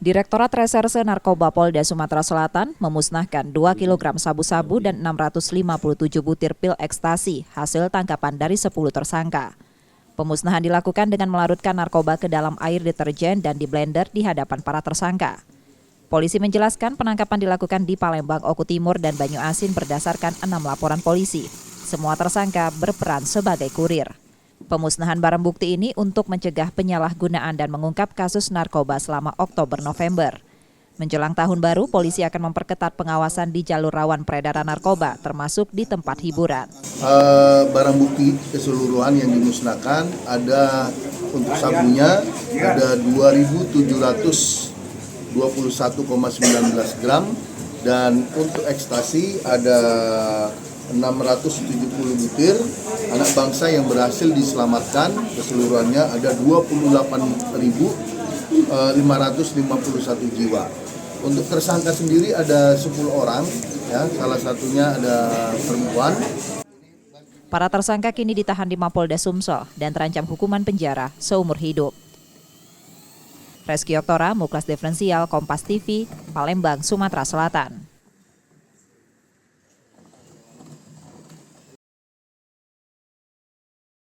Direktorat Reserse Narkoba Polda Sumatera Selatan memusnahkan 2 kg sabu-sabu dan 657 butir pil ekstasi hasil tangkapan dari 10 tersangka. Pemusnahan dilakukan dengan melarutkan narkoba ke dalam air deterjen dan di blender di hadapan para tersangka. Polisi menjelaskan penangkapan dilakukan di Palembang, Oku Timur, dan Banyu Asin berdasarkan 6 laporan polisi. Semua tersangka berperan sebagai kurir. Pemusnahan barang bukti ini untuk mencegah penyalahgunaan dan mengungkap kasus narkoba selama Oktober-November. Menjelang tahun baru, polisi akan memperketat pengawasan di jalur rawan peredaran narkoba, termasuk di tempat hiburan. Barang bukti keseluruhan yang dimusnahkan ada untuk sabunya ada 2.721,19 gram dan untuk ekstasi ada 670 butir. Anak bangsa yang berhasil diselamatkan keseluruhannya ada 28.551 jiwa. Untuk tersangka sendiri ada 10 orang, ya, salah satunya ada perempuan. Para tersangka kini ditahan di Mapolda Sumsel dan terancam hukuman penjara seumur hidup. Reski Oktora, Muklas Diferensial, Kompas TV, Palembang, Sumatera Selatan.